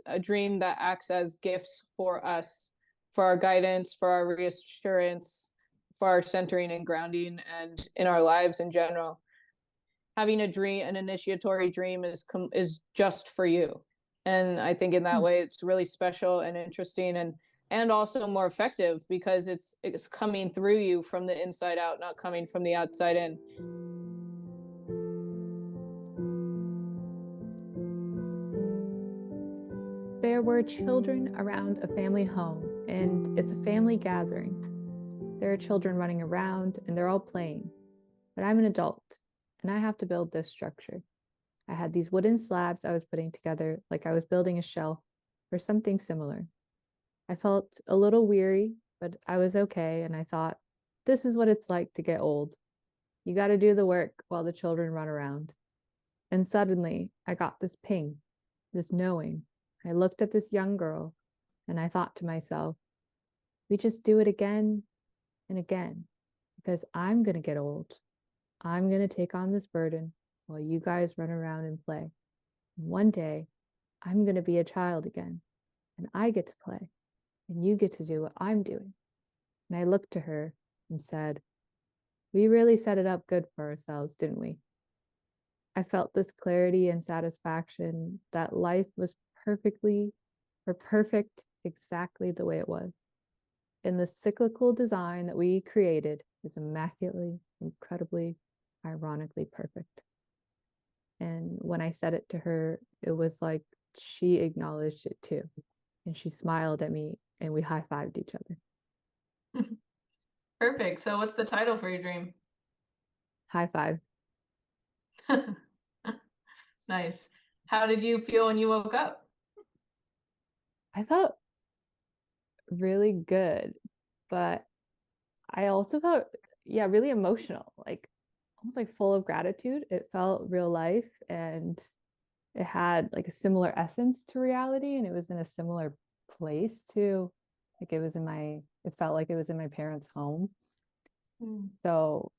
a dream that acts as gifts for us, for our guidance, for our reassurance, for our centering and grounding, and in our lives in general. Having a dream, an initiatory dream, is just for you. And I think in that way, it's really special and interesting, and also more effective, because it's coming through you from the inside out, not coming from the outside in. There were children around a family home, and it's a family gathering. There are children running around, and they're all playing. But I'm an adult, and I have to build this structure. I had these wooden slabs I was putting together like I was building a shelf or something similar. I felt a little weary, but I was okay, and I thought, this is what it's like to get old. You got to do the work while the children run around. And suddenly, I got this ping, this knowing. I looked at this young girl, and I thought to myself, we just do it again and again, because I'm going to get old. I'm going to take on this burden while you guys run around and play. One day, I'm going to be a child again, and I get to play, and you get to do what I'm doing. And I looked to her and said, we really set it up good for ourselves, didn't we? I felt this clarity and satisfaction that life was perfect exactly the way it was. And the cyclical design that we created is immaculately, incredibly, ironically perfect. And when I said it to her, it was like she acknowledged it too. And she smiled at me, and we high-fived each other. Perfect. So what's the title for your dream? High five. Nice. How did you feel when you woke up? I felt really good, but I also felt, really emotional, like almost like full of gratitude. It felt real life, and it had like a similar essence to reality, and it was in a similar place to, like it felt like it was in my parents' home. So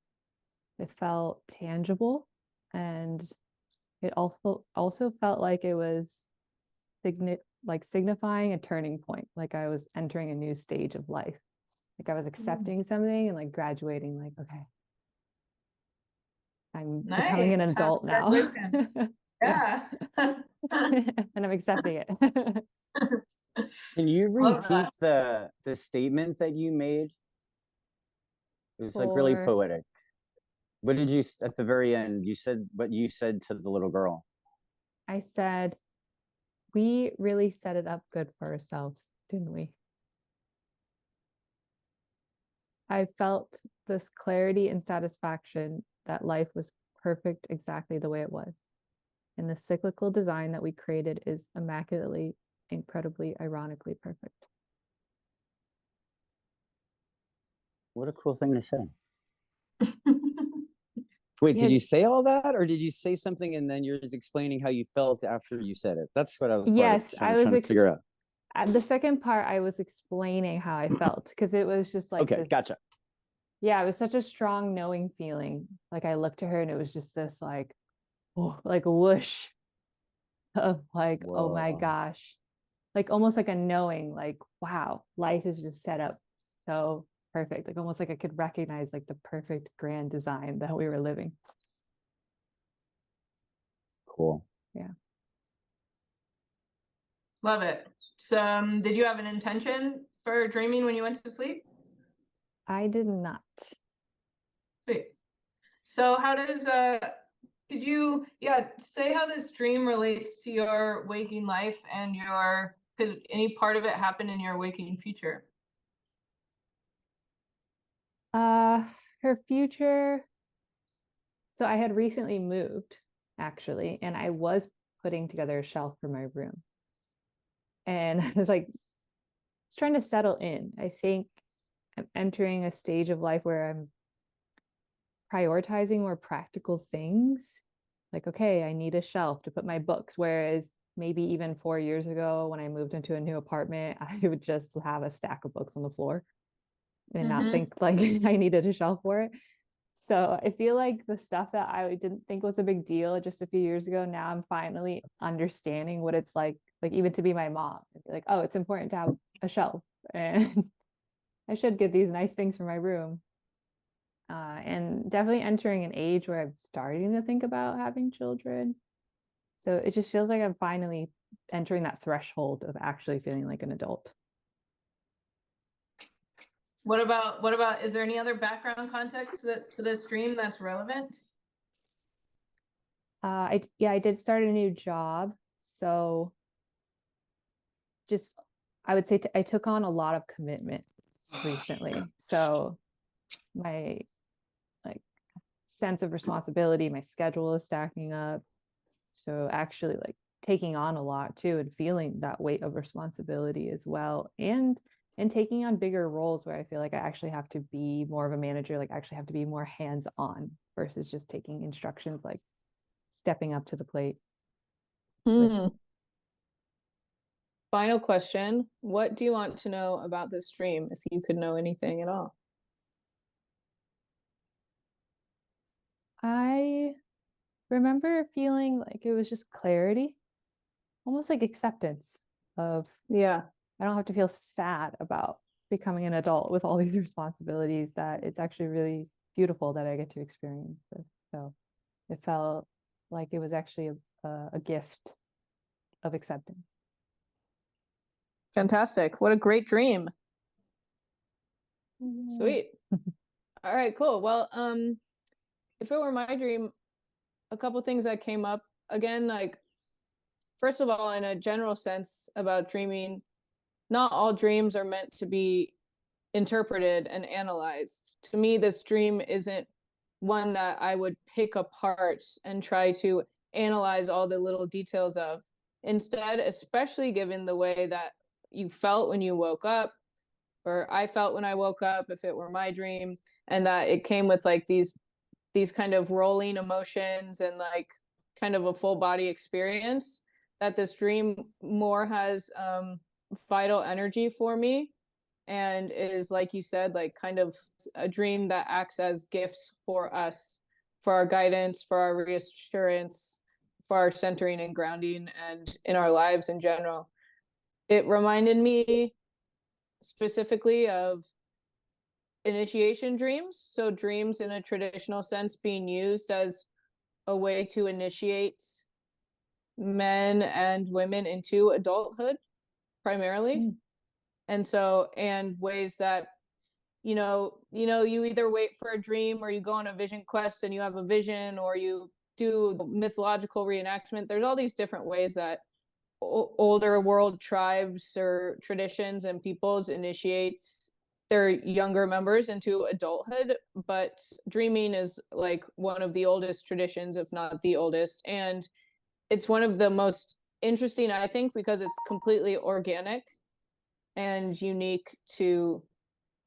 it felt tangible, and it also felt like it was signifying a turning point, like I was entering a new stage of life, like I was accepting something and like graduating, like, okay, I'm becoming an adult now. Yeah. And I'm accepting it. Can you repeat the statement that you made? It was like really poetic. What did you, at the very end, you said what you said to the little girl? I said, we really set it up good for ourselves, didn't we? I felt this clarity and satisfaction that life was perfect exactly the way it was. And the cyclical design that we created is immaculately, incredibly, ironically perfect. What a cool thing to say. Wait, did you say all that, or did you say something and then you're just explaining how you felt after you said it? That's what I was trying to figure out. The second part, I was explaining how I felt, because it was just like, okay, gotcha. Yeah, it was such a strong knowing feeling. Like I looked to her, and it was just this like a whoosh of like, whoa. Oh my gosh, like almost like a knowing, like, wow, life is just set up so perfect, like almost like I could recognize like the perfect grand design that we were living. Cool. Yeah, love it. So did you have an intention for dreaming when you went to sleep? I did not. Sweet. So how does could you say how this dream relates to your waking life, and could any part of it happen in your waking future? Her future. So I had recently moved, actually, and I was putting together a shelf for my room. And I was like, it's trying to settle in. I think I'm entering a stage of life where I'm prioritizing more practical things. Like, okay, I need a shelf to put my books. Whereas maybe even 4 years ago, when I moved into a new apartment, I would just have a stack of books on the floor and not think like I needed a shelf for it. So I feel like the stuff that I didn't think was a big deal just a few years ago, now I'm finally understanding what it's like even to be my mom. Like, oh, it's important to have a shelf, and I should get these nice things for my room. And definitely entering an age where I'm starting to think about having children. So it just feels like I'm finally entering that threshold of actually feeling like an adult. What about, is there any other background context to this dream that's relevant? I did start a new job. So just, I would say I took on a lot of commitment recently. So my like sense of responsibility, my schedule is stacking up. So actually like taking on a lot too, and feeling that weight of responsibility as well. And taking on bigger roles where I feel like I actually have to be more of a manager, like actually have to be more hands-on versus just taking instructions, like stepping up to the plate. Final question. What do you want to know about this dream, if you could know anything at all? I remember feeling like it was just clarity, almost like acceptance of, Yeah. I don't have to feel sad about becoming an adult with all these responsibilities, that it's actually really beautiful that I get to experience this. So it felt like it was actually a gift of acceptance. Fantastic. What a great dream. Sweet. All right, cool. Well, if it were my dream, a couple things that came up again, like, first of all, in a general sense about dreaming, not all dreams are meant to be interpreted and analyzed. To me, this dream isn't one that I would pick apart and try to analyze all the little details of. Instead, especially given the way that you felt when you woke up, or I felt when I woke up, if it were my dream, and that it came with like these kind of rolling emotions and like kind of a full body experience, that this dream more has vital energy for me, and is, like you said, like kind of a dream that acts as gifts for us, for our guidance, for our reassurance, for our centering and grounding, and in our lives in general. It reminded me specifically of initiation dreams. So dreams in a traditional sense being used as a way to initiate men and women into adulthood primarily. And so, and ways that, you either wait for a dream, or you go on a vision quest and you have a vision, or you do mythological reenactment. There's all these different ways that older world tribes or traditions and peoples initiates their younger members into adulthood. But dreaming is like one of the oldest traditions, if not the oldest, and it's one of the most interesting, I think, because it's completely organic and unique to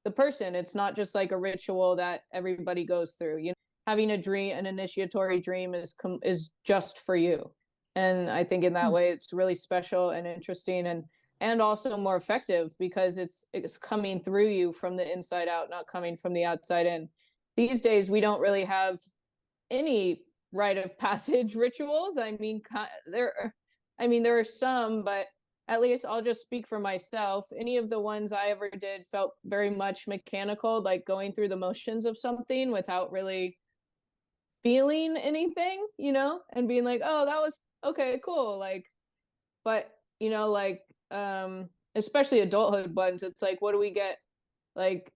the person. It's not just like a ritual that everybody goes through. Having a dream, an initiatory dream, is just for you. And I think in that way, it's really special and interesting, and also more effective, because it's coming through you from the inside out, not coming from the outside in. These days, we don't really have any rite of passage rituals. There are some, but at least I'll just speak for myself. Any of the ones I ever did felt very much mechanical, like going through the motions of something without really feeling anything, and being like, oh, that was okay, cool. Like, but especially adulthood ones, it's like, what do we get? Like,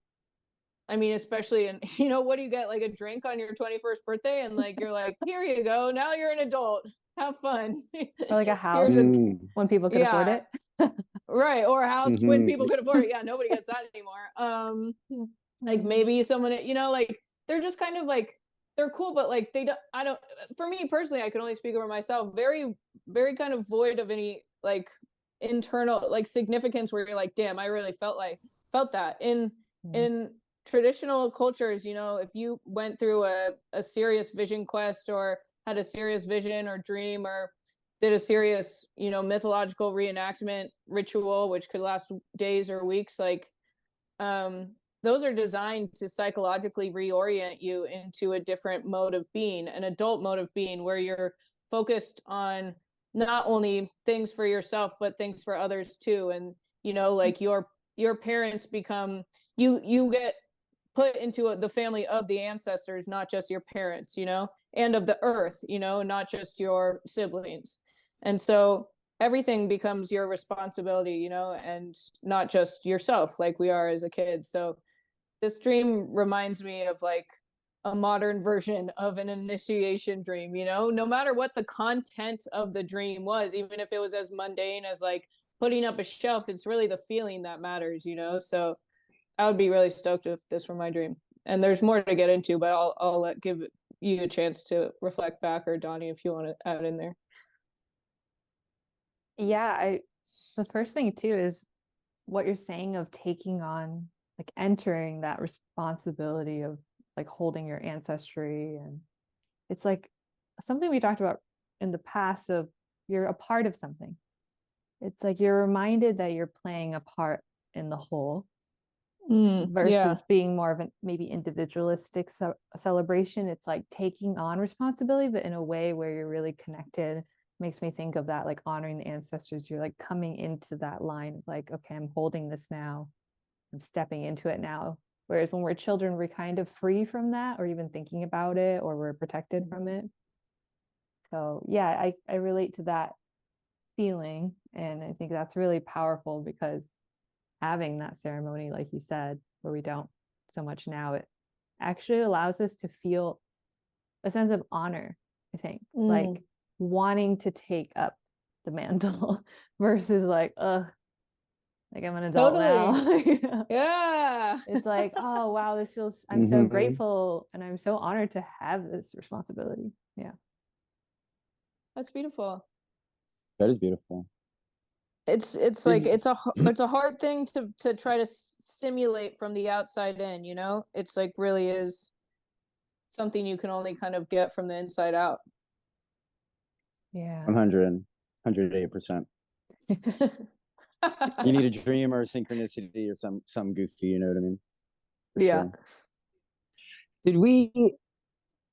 especially in, what do you get? Like a drink on your 21st birthday, and like, you're like, here you go, now you're an adult, have fun. Or like a house when people can afford it. Right, or a house when people can afford it. Yeah, nobody gets that anymore. Like maybe someone, like, they're just kind of like, they're cool, but like for me personally, I can only speak over myself, very, very kind of void of any like internal like significance, where you're like, damn, I really felt that. In traditional cultures, if you went through a serious vision quest, or had a serious vision or dream, or did a serious, mythological reenactment ritual, which could last days or weeks, like, those are designed to psychologically reorient you into a different mode of being, an adult mode of being, where you're focused on not only things for yourself but things for others too. And like your parents become, you get put into the family of the ancestors, not just your parents, and of the earth, not just your siblings. And so everything becomes your responsibility, and not just yourself like we are as a kid. So this dream reminds me of like a modern version of an initiation dream, no matter what the content of the dream was, even if it was as mundane as like putting up a shelf, it's really the feeling that matters, so I would be really stoked if this were my dream. And there's more to get into, but I'll give you a chance to reflect back, or Donny, if you want to add in there. Yeah, the first thing too is what you're saying of taking on, like entering that responsibility of like holding your ancestry. And it's like something we talked about in the past of you're a part of something. It's like you're reminded that you're playing a part in the whole, versus being more of an maybe individualistic celebration. It's like taking on responsibility, but in a way where you're really connected. Makes me think of that, like honoring the ancestors. You're like coming into that line of like, okay, I'm holding this now, I'm stepping into it now. Whereas when we're children, we're kind of free from that, or even thinking about it, or we're protected from it. So yeah, I relate to that feeling, and I think that's really powerful, because having that ceremony, like you said, where we don't so much now, it actually allows us to feel a sense of honor, I think. Like wanting to take up the mantle versus like, like I'm an adult now. Yeah. It's like, oh wow, this feels, I'm so grateful and I'm so honored to have this responsibility. Yeah. That's beautiful. That is beautiful. It's like it's a hard thing to try to simulate from the outside in, it's like really is something you can only kind of get from the inside out. Yeah. 108%. You need a dream or a synchronicity or some goofy, you know what I mean? For sure.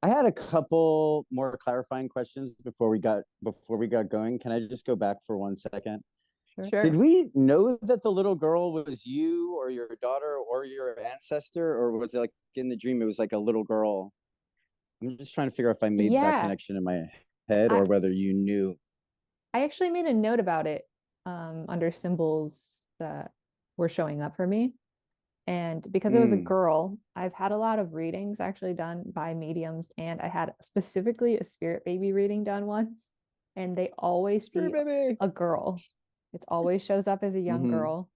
I had a couple more clarifying questions before we got going. Can I just go back for 1 second? Sure. Did we know that the little girl was you or your daughter or your ancestor, or was it like in the dream it was like a little girl? I'm just trying to figure out if I made that connection in my head, or whether you knew. I actually made a note about it under symbols that were showing up for me. And because it was a girl, I've had a lot of readings actually done by mediums, and I had specifically a spirit baby reading done once, and they always see a girl. It always shows up as a young girl.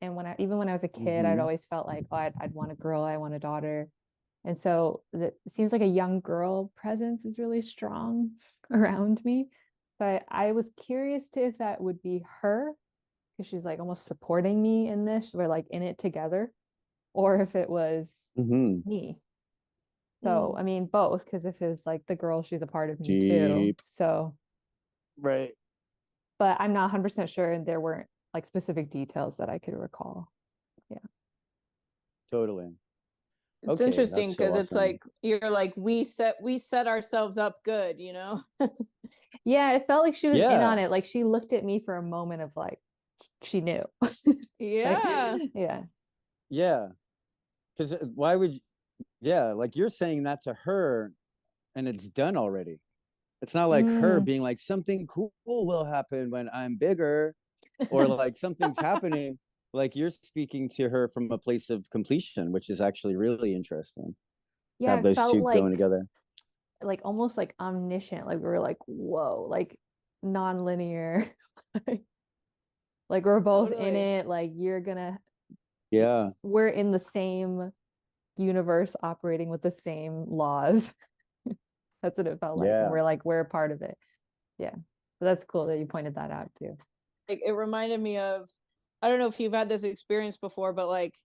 And even when I was a kid, I'd always felt like, oh, I'd want a girl, I want a daughter. And so it seems like a young girl presence is really strong around me. But I was curious to if that would be her, because she's like almost supporting me in this. We're like in it together, or if it was me. So I mean both, because if it's like the girl, she's a part of me too. So right. But I'm not 100% sure, and there weren't like specific details that I could recall. Yeah. Totally. It's interesting because it's like you're like we set ourselves up good, Yeah, it felt like she was in on it. Like she looked at me for a moment of like she knew. Yeah. Yeah. Because why would like you're saying that to her and it's done already. It's not like her being like something cool will happen when I'm bigger, or like something's happening. Like you're speaking to her from a place of completion, which is actually really interesting. Yeah, to have those two going together. Like almost like omniscient. Like we were like, whoa, like non-linear. Like we're both in it. Like you're gonna. Yeah. We're in the same universe, operating with the same laws. That's what it felt like. And we're a part of it. Yeah. So that's cool that you pointed that out too. Like it reminded me of, I don't know if you've had this experience before, but like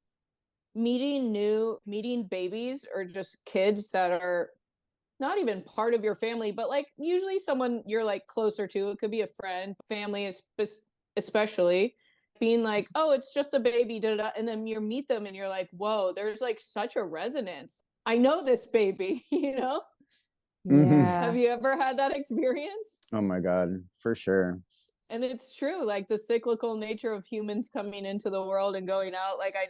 meeting babies or just kids that are not even part of your family, but like usually someone you're like closer to. It could be a friend, family especially. being like, oh, it's just a baby, da, da, da. And then you meet them and you're like, whoa, there's like such a resonance. I know this baby, you know? Yeah. Have you ever had that experience? Oh my God, for sure. And it's true, like the cyclical nature of humans coming into the world and going out. Like I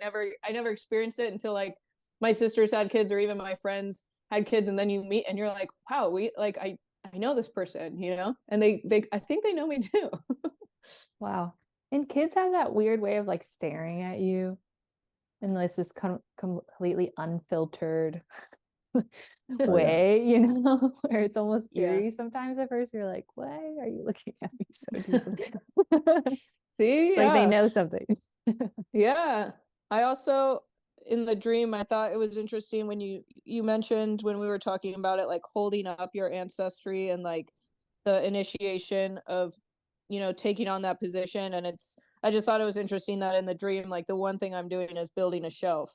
never experienced it until like my sisters had kids, or even my friends had kids, and then you meet and you're like, wow, I know this person, you know? And they I think they know me too. Wow. And kids have that weird way of like staring at you in this completely unfiltered way, you know, where it's almost eerie sometimes. At first you're like, why are you looking at me so deeply? See, like they know something. Yeah. I also, in the dream, I thought it was interesting when you mentioned, when we were talking about it, like holding up your ancestry and like the initiation of, you know, taking on that position. And I just thought it was interesting that in the dream, like the one thing I'm doing is building a shelf.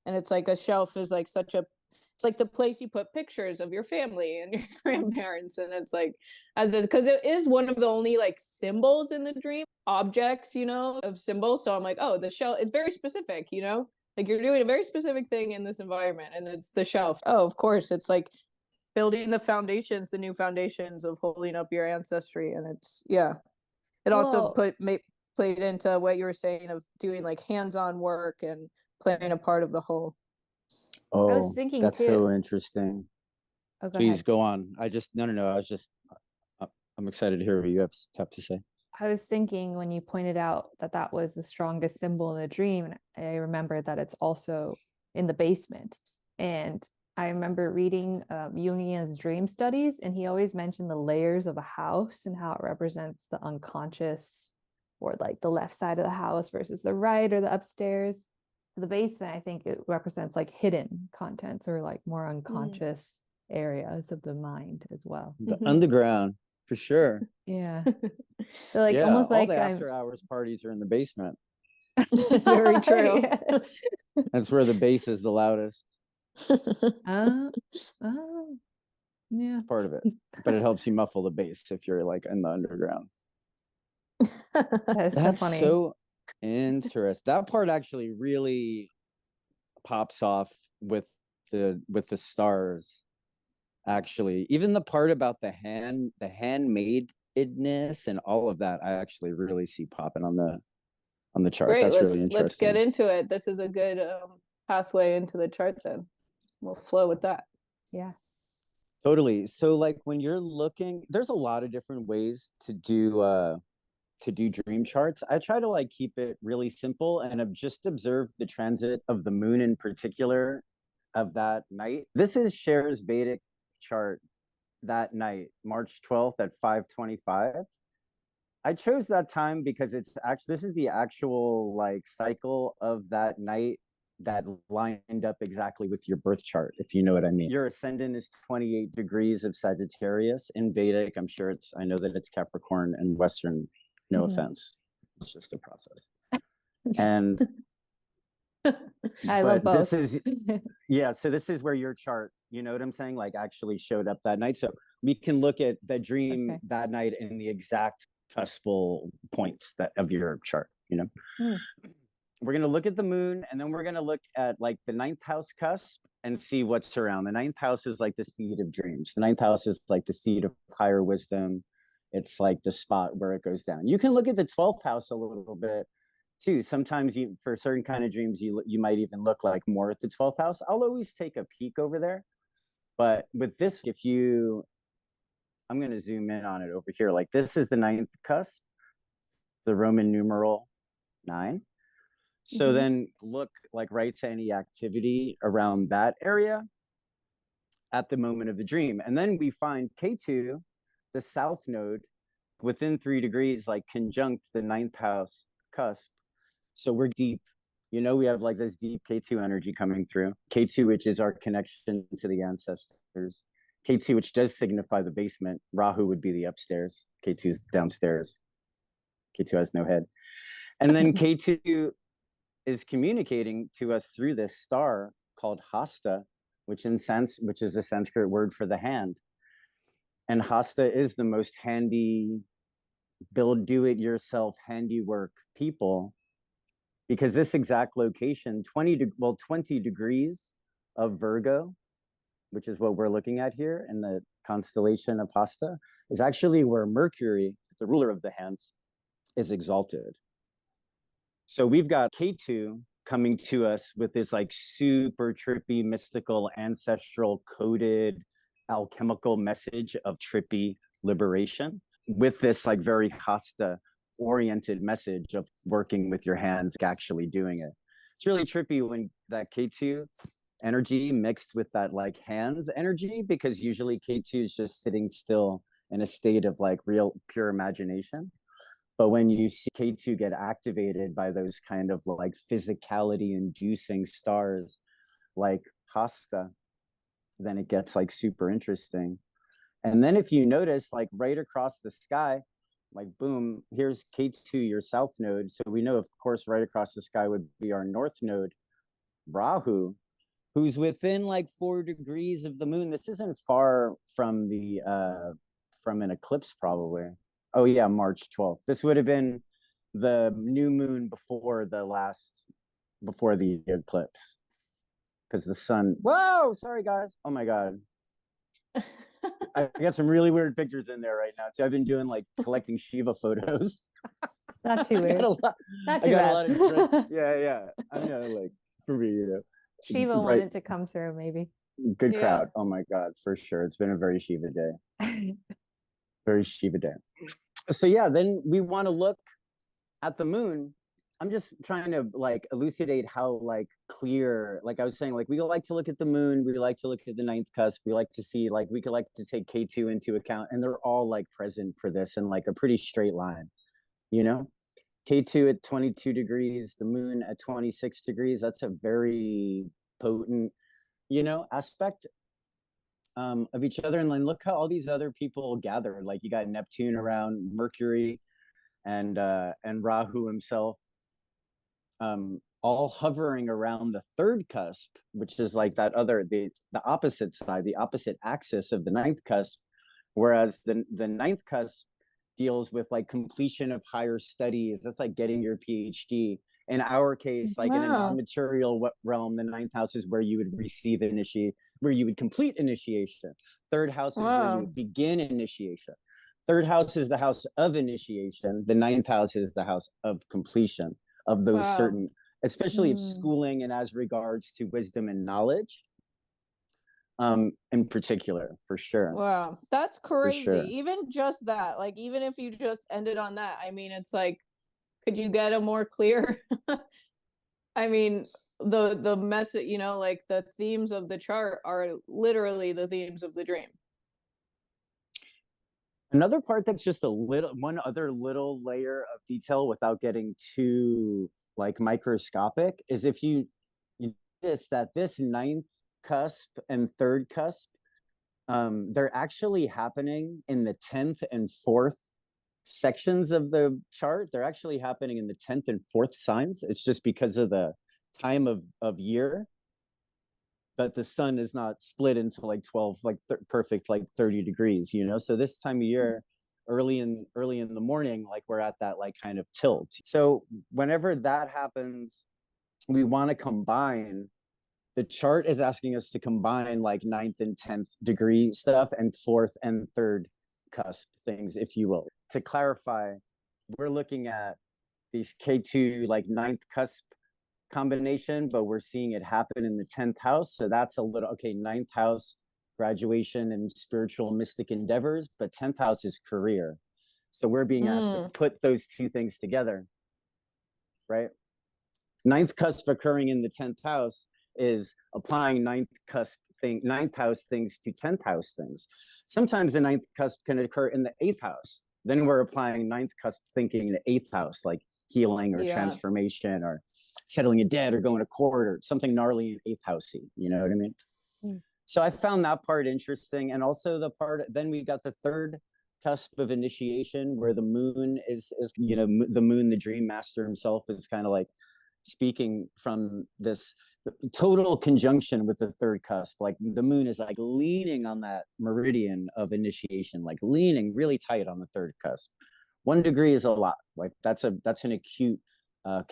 And it's like a shelf is like it's like the place you put pictures of your family and your grandparents. And it's like, because it is one of the only like symbols in the dream, objects, you know, of symbols. So I'm like, oh, the shelf, it's very specific, you know, like you're doing a very specific thing in this environment, and it's the shelf. Oh, of course, it's like building the foundations, the new foundations of holding up your ancestry. And it's, yeah, it also played into what you were saying of doing like hands-on work and playing a part of the whole. I was Oh, thinking that's too. so interesting. Oh, Please ahead. go on. I just no. I was just I'm excited to hear what you have to say. I was thinking when you pointed out that was the strongest symbol in the dream, and I remember that it's also in the basement. And I remember reading Jungian's dream studies, and he always mentioned the layers of a house and how it represents the unconscious, or like the left side of the house versus the right or the upstairs. The basement, I think it represents like hidden contents or like more unconscious areas of the mind as well. The underground, for sure. Yeah. So like yeah, almost all like the after hours parties are in the basement. Very true. That's where the bass is the loudest. Oh, yeah. It's part of it. But it helps you muffle the bass if you're like in the underground. That's so That's funny. so interesting. That part actually really pops off with the stars. Actually, even the part about the handmaidness and all of that, I actually really see popping on the chart. Great. That's really interesting. Let's get into it. This is a good pathway into the chart. Then we'll flow with that. Yeah. Totally. So like when you're looking, there's a lot of different ways to do dream charts. I try to like keep it really simple, and I've just observed the transit of the moon in particular of that night. This is Sher's Vedic chart that night, March 12th at 5:25. I chose that time because this is the actual like cycle of that night that lined up exactly with your birth chart, if you know what I mean. Your ascendant is 28 degrees of Sagittarius in Vedic. I know that it's Capricorn and Western. No offense. It's just a process. And I love both. This is so this is where your chart, you know what I'm saying, like actually showed up that night. So we can look at the dream that night in the exact cuspal points of your chart, you know. We're going to look at the moon, and then we're going to look at like the 9th house cusp and see what's around. The 9th house is like the seed of dreams. The 9th house is like the seed of higher wisdom. It's like the spot where it goes down. You can look at the 12th house a little bit too. Sometimes for certain kind of dreams, you might even look like more at the 12th house. I'll always take a peek over there. But with this, I'm going to zoom in on it over here. Like this is the 9th cusp, the Roman numeral 9. So then look like right to any activity around that area at the moment of the dream. And then we find K2, the south node, within 3 degrees, like conjunct the 9th house cusp. So we're deep, you know, we have like this deep K2 energy coming through. K2, which is our connection to the ancestors. K2, which does signify the basement. Rahu would be the upstairs. K2 is downstairs. K2 has no head. And then K2 is communicating to us through this star called Hasta, which is a Sanskrit word for the hand. And Hasta is the most handy build do-it-yourself handiwork people, because this exact location, 20 degrees of Virgo, which is what we're looking at here in the constellation of Hasta, is actually where Mercury, the ruler of the hands, is exalted. So we've got K2 coming to us with this like super trippy, mystical, ancestral, coded, alchemical message of trippy liberation, with this like very Hasta oriented message of working with your hands, actually doing it. It's really trippy when that K2 energy mixed with that like hands energy, because usually K2 is just sitting still in a state of like real pure imagination. But when you see K2 get activated by those kind of like physicality inducing stars like Hasta, then it gets like super interesting. And then if you notice, like right across the sky, like boom, here's K2, your south node. So we know, of course, right across the sky would be our north node, Rahu, who's within like 4 degrees of the moon. This isn't far from the from an eclipse, probably. Oh yeah, March 12th. This would have been the new moon before the eclipse, because the sun. Whoa, sorry guys. Oh my god. I got some really weird pictures in there right now too. I've been doing like collecting Shiva photos. Not too weird. Not too I got bad. a lot of yeah. I know, like for me, Shiva right. wanted to come through, maybe. Good crowd. Oh my god, for sure. It's been a very Shiva day. Very Shiva day. So yeah, then we want to look at the moon. I'm just trying to like elucidate how like clear, like I was saying, like we like to look at the moon, we like to look at the ninth cusp, we like to see, like we could like to take K2 into account, and they're all like present for this in like a pretty straight line, you know? K2 at 22 degrees, the moon at 26 degrees, that's a very potent, aspect of each other. And then look how all these other people gather. Like you got Neptune around Mercury and Rahu himself, all hovering around the third cusp, which is like that other, the opposite side, the opposite axis of the ninth cusp. Whereas the ninth cusp deals with like completion of higher studies. That's like getting your PhD. In our case, like in a non-material realm, the ninth house is where you would receive where you would complete initiation. Third house is where you would begin initiation. Third house is the house of initiation. The ninth house is the house of completion of those certain, especially of schooling and as regards to wisdom and knowledge. In particular, for sure. Wow, that's crazy. Sure. Even just that, like even if you just ended on that, I mean, it's like, could you get a more clear? I mean, the message, like the themes of the chart are literally the themes of the dream. Another part that's just one other little layer of detail without getting too like microscopic is if you notice that this ninth cusp and third cusp, they're actually happening in the 10th and 4th sections of the chart. They're actually happening in the 10th and 4th signs. It's just because of the time of year that the sun is not split into like 12 like perfect like 30 degrees, so this time of year, early in the morning, like we're at that like kind of tilt. So whenever that happens, we want to combine. The chart is asking us to combine like 9th and 10th degree stuff and 4th and 3rd cusp things, if you will. To clarify, we're looking at these K2 like 9th cusp combination, but we're seeing it happen in the 10th house. So that's a little, okay, 9th house, graduation and spiritual mystic endeavors, but 10th house is career. So we're being asked to put those two things together, right? 9th cusp occurring in the 10th house is applying 9th house things to 10th house things. Sometimes the 9th cusp can occur in the 8th house. Then we're applying 9th cusp thinking in the 8th house, like healing or transformation or settling a debt or going to court or something gnarly in 8th housey. You know what I mean? So I found that part interesting. And also the part, then we got the 3rd cusp of initiation where the moon is the moon, the dream master himself, is kind of like speaking from this total conjunction with the 3rd cusp. Like the moon is like leaning on that meridian of initiation, like leaning really tight on the 3rd cusp, 1 degree is a lot. Like that's an acute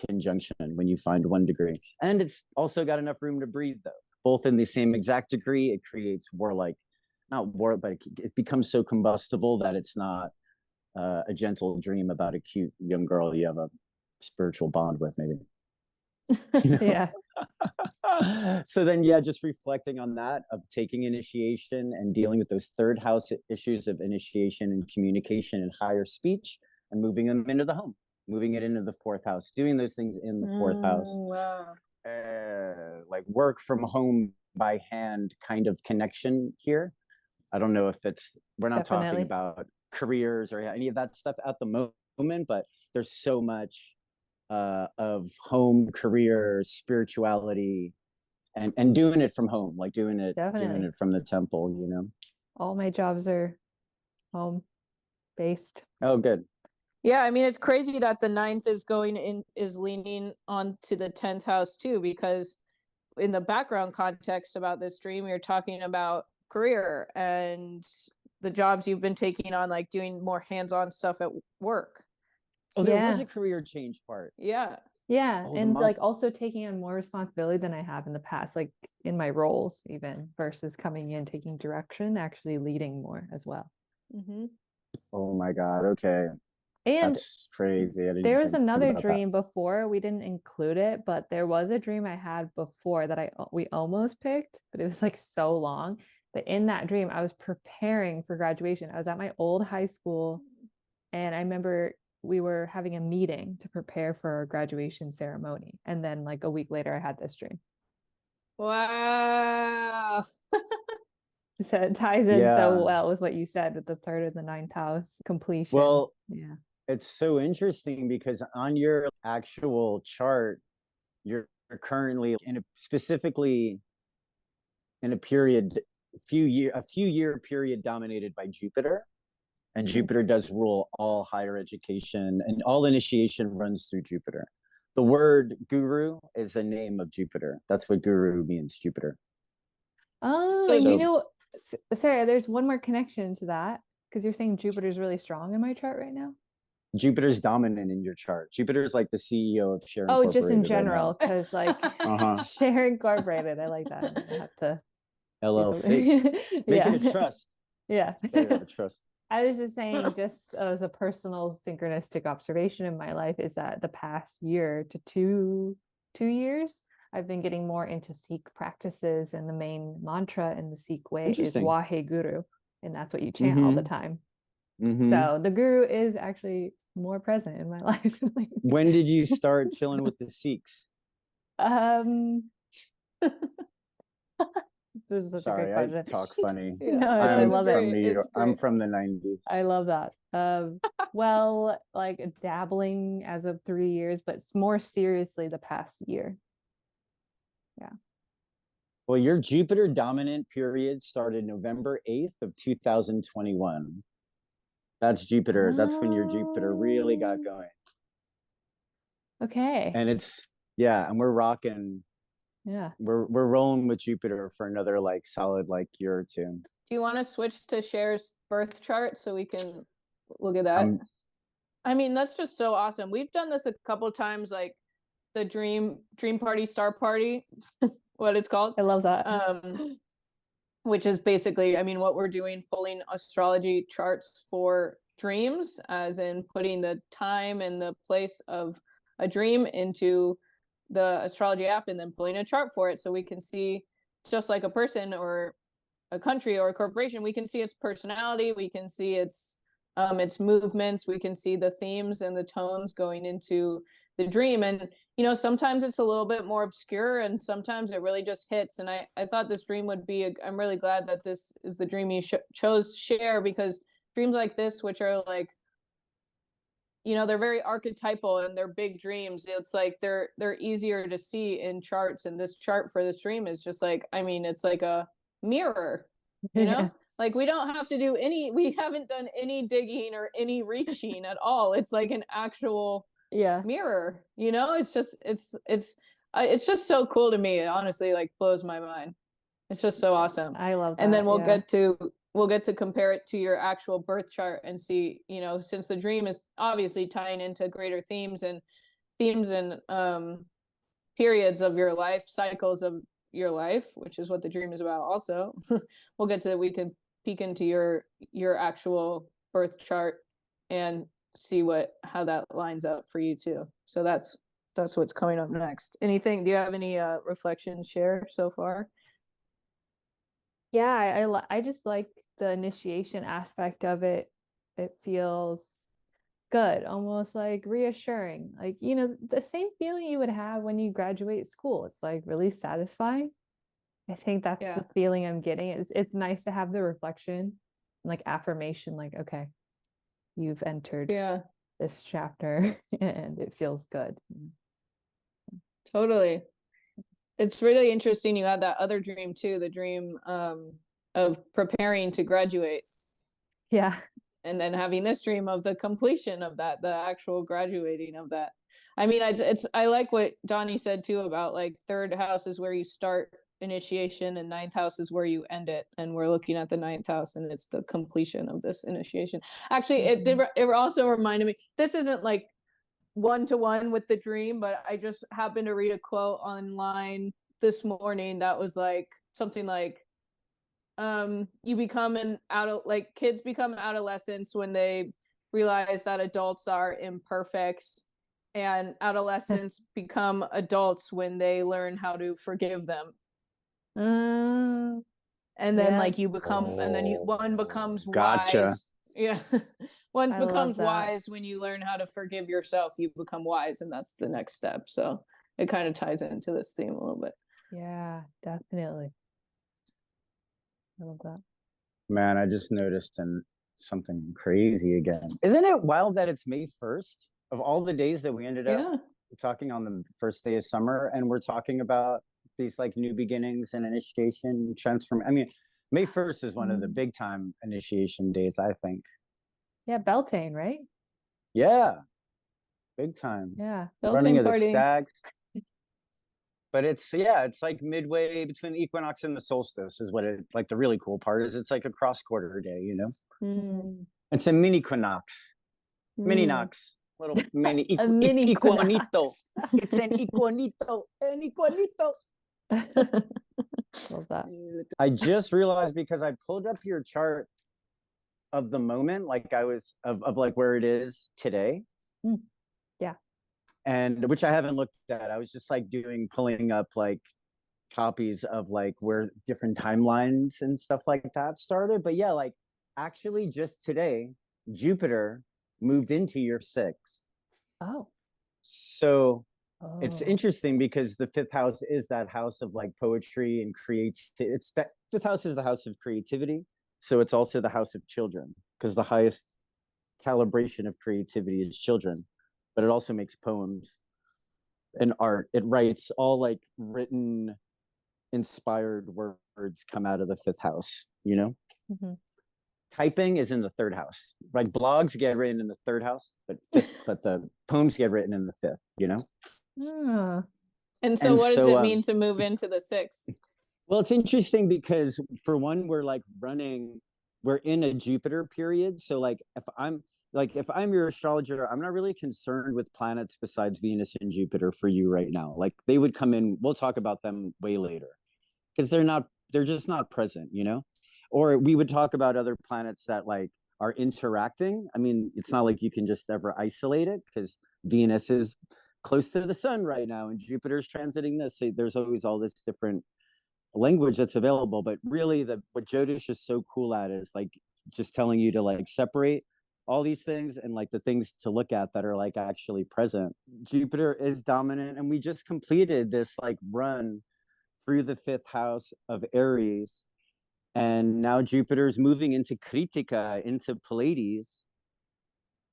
conjunction when you find 1 degree. And it's also got enough room to breathe, though. Both in the same exact degree, it creates warlike, not war, but it becomes so combustible that it's not a gentle dream about a cute young girl you have a spiritual bond with, maybe. Yeah. So then, yeah, just reflecting on that of taking initiation and dealing with those third house issues of initiation and communication and higher speech, and moving them into the home, moving it into the 4th house, doing those things in the 4th house. Wow. Like work from home by hand kind of connection here. I don't know if we're not talking about careers or any of that stuff at the moment, but there's so much of home, career, spirituality, and doing it from home, like doing it from the temple, you know. All my jobs are home based. Oh, good. Yeah, I mean, it's crazy that the 9th is leaning on to the 10th house too, because in the background context about this dream, you're talking about career and the jobs you've been taking on, like doing more hands-on stuff at work. Oh, there was a career change part. Yeah. Yeah. And like also taking on more responsibility than I have in the past, like in my roles even, versus coming in, taking direction, actually leading more as well. Mm-hmm. Oh my God. Okay. And that's crazy. There was another dream before, we didn't include it, but there was a dream I had before that we almost picked, but it was like so long. But in that dream, I was preparing for graduation. I was at my old high school, and I remember we were having a meeting to prepare for our graduation ceremony. And then like a week later, I had this dream. Wow. So it ties in so well with what you said with the 3rd and the 9th house completion. Well, yeah. It's so interesting because on your actual chart, you're currently specifically in a few year period dominated by Jupiter. And Jupiter does rule all higher education, and all initiation runs through Jupiter. The word guru is the name of Jupiter. That's what guru means, Jupiter. Oh, so, and you know, Sarah, there's one more connection to that, because you're saying Jupiter's really strong in my chart right now. Jupiter's dominant in your chart. Jupiter's like the CEO of Sher. Oh, just in general, because like Sher Incorporated. I like that. I have to LLC. Make it a trust. Yeah. A trust. I was just saying, just as a personal synchronistic observation in my life, is that the past year to two years, I've been getting more into Sikh practices, and the main mantra in the Sikh way is Waheguru, and that's what you chant all the time. So the guru is actually more present in my life. When did you start chilling with the Sikhs? This is such Sorry, a great question. I talk funny. No, I love it. I'm from the 90s. I love that. Well, like dabbling as of 3 years, but more seriously the past year. Yeah. Well, your Jupiter dominant period started November 8th of 2021. That's Jupiter. That's when your Jupiter really got going. Okay. And and we're rocking. Yeah. We're rolling with Jupiter for another like solid like year or two. Do you want to switch to Sher's birth chart so we can look at that? I mean, that's just so awesome. We've done this a couple times, like the dream party, star party, what it's called. I love that. Which is basically, I mean, what we're doing, pulling astrology charts for dreams, as in putting the time and the place of a dream into the astrology app and then pulling a chart for it, so we can see, just like a person or a country or a corporation, we can see its personality, we can see its movements, we can see the themes and the tones going into the dream. And you know, sometimes it's a little bit more obscure, and sometimes it really just hits. And I thought this dream would be I'm really glad that this is the dream you chose, Sher, because dreams like this, which are like, you know, they're very archetypal and they're big dreams, it's like they're easier to see in charts. And this chart for this dream is just like, I mean, it's like a mirror, you know. Like we haven't done any digging or any reaching at all. It's like an actual mirror, you know. It's just so cool to me. It honestly like blows my mind. It's just so awesome. I love that. And then we'll get to we'll get to compare it to your actual birth chart and see, you know, since the dream is obviously tying into greater themes and periods of your life, cycles of your life, which is what the dream is about also. We could peek into your actual birth chart and see how that lines up for you too. So that's what's coming up next. Do you have any reflections share so far? Yeah, I just like the initiation aspect of it. It feels good, almost like reassuring. Like, you know, the same feeling you would have when you graduate school. It's like really satisfying. I think that's the feeling I'm getting. It's nice to have the reflection, like affirmation, like, okay, you've entered this chapter and it feels good. Totally. It's really interesting you had that other dream too, the dream of preparing to graduate. Yeah. And then having this dream of the completion of that, the actual graduating of that. I mean, I like what Donny said too about like third house is where you start initiation and ninth house is where you end it. And we're looking at the ninth house and it's the completion of this initiation. Actually, it also reminded me, this isn't like one-to-one with the dream, but I just happened to read a quote online this morning that was like something like you become kids become adolescents when they realize that adults are imperfect, and adolescents become adults when they learn how to forgive them. And then like you become one becomes wise. Yeah. One becomes wise when you learn how to forgive yourself. You become wise, and that's the next step. So it kind of ties into this theme a little bit. Yeah, definitely. I love that. Man, I just noticed something crazy again. Isn't it wild that it's May 1st of all the days that we ended up talking on the first day of summer, and we're talking about these like new beginnings and initiation transform. I mean, May 1st is one of the big time initiation days, I think. Yeah, Beltane, right? Yeah, big time. Yeah, running of the stags. But it's like midway between the equinox and the solstice is what it like. The really cool part is it's like a cross quarter day, you know. It's a mini equinox, mini nox, little mini equinito. It's an equinito, Love that. I just realized because I pulled up your chart of the moment, like I was of like where it is today. Yeah. And which I haven't looked at. I was just like pulling up like copies of like where different timelines and stuff like that started. But yeah, like actually just today, Jupiter moved into your 6th. Oh. So it's interesting because the 5th house is that house of like poetry and creativity. It's that 5th house is the house of creativity. So it's also the house of children, because the highest calibration of creativity is children. But it also makes poems and art. It writes all like written, inspired words come out of the 5th house, you know? Typing is in the 3rd house. Like blogs get written in the 3rd house, but the poems get written in the 5th, you know? And so what does it mean to move into the 6th? Well, it's interesting because for one, we're in a Jupiter period. So like if I'm your astrologer, I'm not really concerned with planets besides Venus and Jupiter for you right now. Like they would come in, we'll talk about them way later because they're just not present, you know? Or we would talk about other planets that like are interacting. I mean, it's not like you can just ever isolate it because Venus is close to the sun right now and Jupiter's transiting this. So there's always all this different language that's available. But really what Jyotish is so cool at is like just telling you to like separate all these things and like the things to look at that are like actually present. Jupiter is dominant, and we just completed this like run through the 5th house of Aries, and now Jupiter is moving into Kritika, into Pleiades,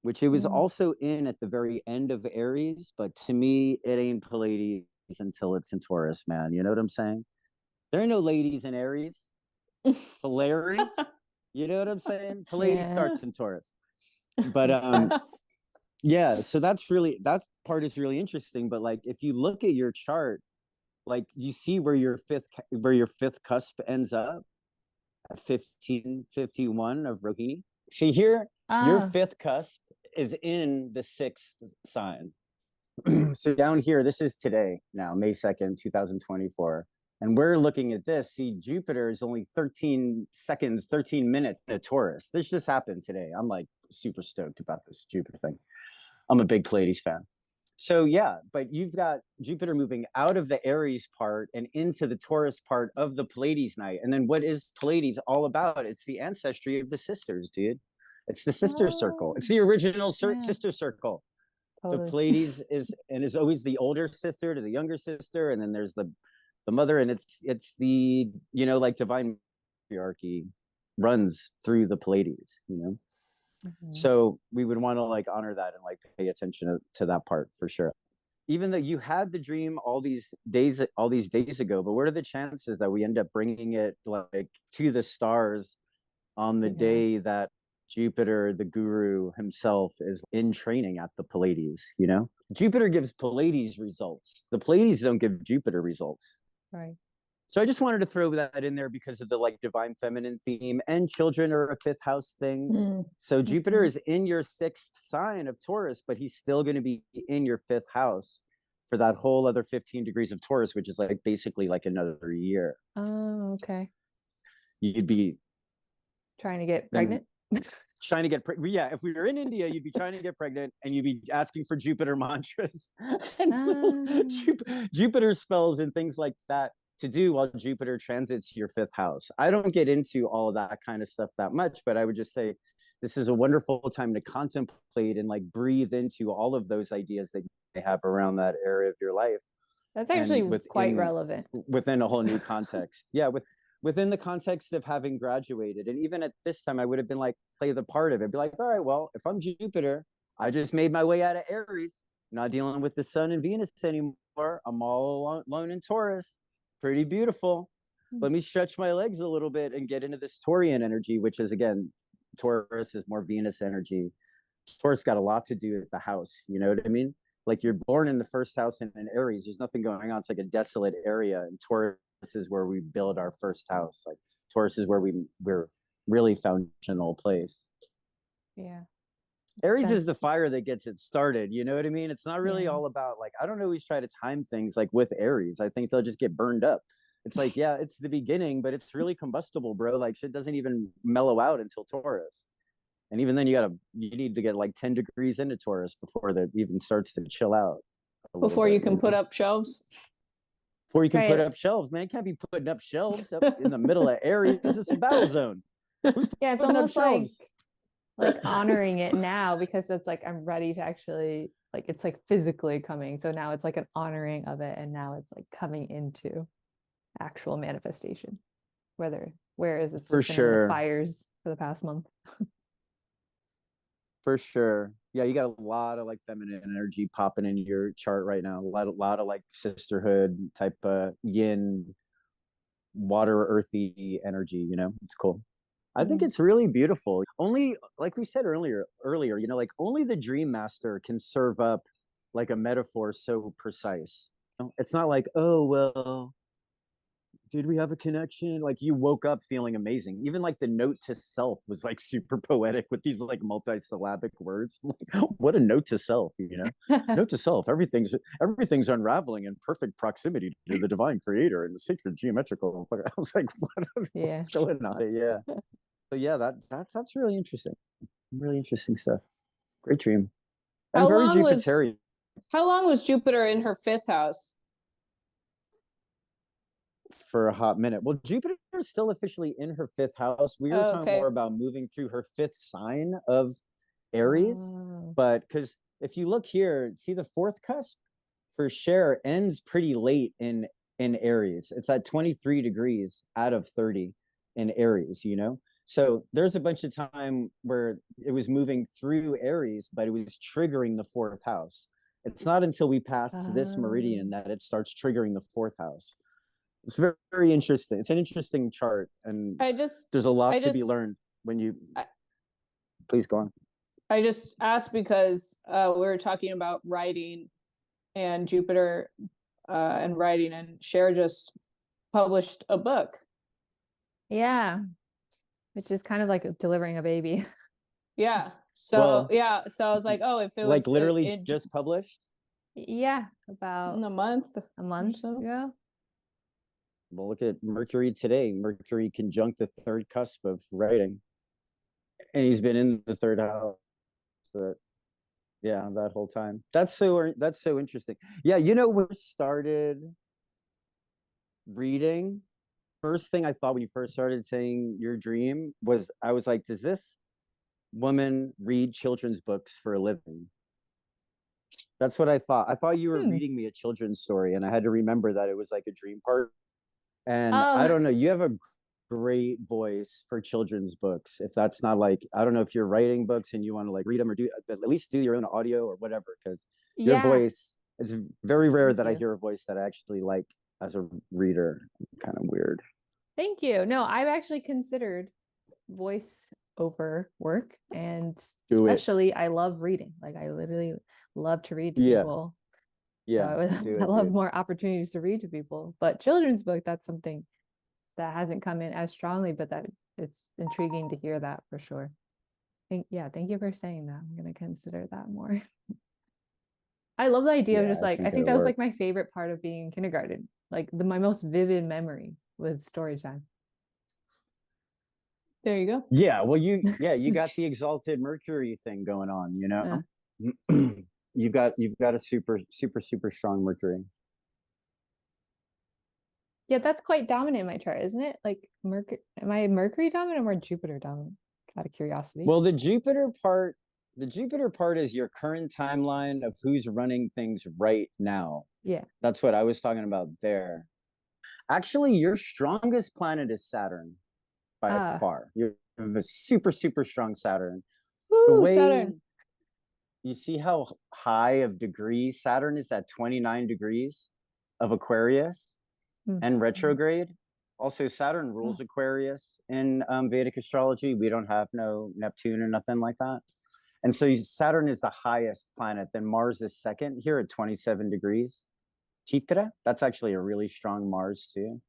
which it was also in at the very end of Aries, but to me it ain't Pleiades until it's in Taurus, man. You know what I'm saying? There ain't no ladies in Aries. Polaris, you know what I'm saying? Pleiades starts in Taurus. But yeah, so that part is really interesting. But like if you look at your chart, like you see where your fifth cusp ends up, at 1551 of Rohini. See here, your Ah, fifth cusp is in the sixth sign. So down here, this is today now, May 2nd, 2024. And we're looking at this. See, Jupiter is only 13 seconds, 13 minutes in a Taurus. This just happened today. I'm like super stoked about this Jupiter thing. I'm a big Pleiades fan. So yeah, but you've got Jupiter moving out of the Aries part and into the Taurus part of the Pleiades night. And then what is Pleiades all about? It's the ancestry of the sisters, dude. It's the sister circle. It's the original sister circle. The totally. Pleiades is always the older sister to the younger sister, and then there's the mother, and it's the, you know, like divine hierarchy runs through the Pleiades, you know. So we would want to like honor that and like pay attention to that part for sure. Even though you had the dream all these days ago, but what are the chances that we end up bringing it like to the stars on the day that Jupiter, the guru himself, is in training at the Pleiades? You know, Jupiter gives Pleiades results. The Pleiades don't give Jupiter results. Right. So I just wanted to throw that in there because of the like divine feminine theme, and children are a fifth house thing. So Jupiter is in your sixth sign of Taurus, but he's still going to be in your fifth house for that whole other 15 degrees of Taurus, which is like basically like another year. Oh, okay. You'd be trying to get pregnant. Trying to get yeah, if we were in India, you'd be trying to get pregnant and you'd be asking for Jupiter mantras and Jupiter spells and things like that to do while Jupiter transits your fifth house. I don't get into all of that kind of stuff that much, but I would just say this is a wonderful time to contemplate and like breathe into all of those ideas that you have around that area of your life. That's actually quite relevant within a whole new context. Yeah, within the context of having graduated. And even at this time, I would have been like, play the part of it. Be like, all right, well, if I'm Jupiter, I just made my way out of Aries, not dealing with the sun and Venus anymore. I'm all alone in Taurus. Pretty beautiful. Let me stretch my legs a little bit and get into this Taurian energy, which is, again, Taurus is more Venus energy. Taurus got a lot to do with the house. You know what I mean? Like you're born in the first house in an Aries. There's nothing going on. It's like a desolate area. And Taurus is where we build our first house. Like Taurus is where we're really foundational place. Yeah. Aries is the fire that gets it started. You know what I mean? It's not really all about like, I don't always try to time things like with Aries. I think they'll just get burned up. It's like, yeah, it's the beginning, but it's really combustible, bro. Like shit doesn't even mellow out until Taurus. And even then you need to get like 10 degrees into Taurus before that even starts to chill out. Before you can put up shelves? Before you can put up shelves, man. You can't be putting up shelves up in the middle of Aries. It's a battle zone. Yeah, it's almost like honoring it now because it's like I'm ready to actually like it's like physically coming. So now it's like an honoring of it, and now it's like coming into actual manifestation. Whereas it's for sure in the fires for the past month. For sure. Yeah, you got a lot of like feminine energy popping in your chart right now. A lot of like sisterhood type yin, water, earthy energy, you know. It's cool. I think it's really beautiful. Only, like we said earlier, you know, like only the dream master can serve up like a metaphor so precise. You know? It's not like, oh well, did we have a connection? Like you woke up feeling amazing. Even like the note to self was like super poetic with these like multi-syllabic words. Like, what a note to self, you know? Note to self, everything's unraveling in perfect proximity to the divine creator and the sacred geometrical. I was like, what's going on? Yeah. So yeah, that's really interesting. Really interesting stuff. Great dream. How long was Jupiter in her fifth house? For a hot minute. Well, Jupiter is still officially in her fifth house. We were talking more about moving through her fifth sign of Aries. But because if you look here, see the fourth cusp for Sher ends pretty late in Aries. It's at 23 degrees out of 30 in Aries, you know? So there's a bunch of time where it was moving through Aries, but it was triggering the fourth house. It's not until we pass this meridian that it starts triggering the fourth house. It's very, very interesting. It's an interesting chart, and there's a lot to be learned when you. Please go on. I just asked because we were talking about writing, and Jupiter, and writing, and Sher just published a book. Yeah, which is kind of like delivering a baby. Yeah. So Well, yeah. So I was like, oh, if it like was literally it just published. Yeah, about in a month a month so. ago. Well, look at Mercury today. Mercury conjunct the third cusp of writing, and he's been in the third house. So yeah, that whole time. That's so interesting. Yeah, when we started reading, first thing I thought when you first started saying your dream was, I was like, does this woman read children's books for a living? That's what I thought. I thought you were reading me a children's story, and I had to remember that it was like a dream part. And I Oh, don't know, you have a great voice for children's books. If that's not like, I don't know if you're writing books and you want to like read them or do at least do your own audio or whatever, because your yeah. voice, it's very rare Thank that I you. hear a voice that I actually like as a reader. Kind of weird. Thank you. No, I've actually considered voice over work, and Do it. especially I love reading. Like I literally love to read to Yeah. people. Yeah. So I love more opportunities to read to people. But children's book, that's something that hasn't come in as strongly, but that it's intriguing to hear that for sure. Thank you for saying that. I'm gonna consider that more. I love the idea of Yeah, just like I think it'll that was work. like my favorite part of being in kindergarten. Like my most vivid memory was story time. There you go. Yeah, well, you got the exalted Mercury thing going on, Yeah. You've got a super strong Mercury. Yeah, that's quite dominant in my chart, isn't it? Like Mercury, am I Mercury dominant or more Jupiter dominant? Out of curiosity. Well, the Jupiter part is your current timeline of who's running things right now. Yeah. That's what I was talking about there. Actually, your strongest planet is Saturn by far. You have a super strong Saturn. The Woo, way Saturn. you see how high of degrees Saturn is at 29 degrees of Aquarius and retrograde. Also, Saturn rules Aquarius in Vedic astrology. We don't have no Neptune or nothing like that. And so Saturn is the highest planet. Then Mars is second here at 27 degrees. Chitra, that's actually a really strong Mars too.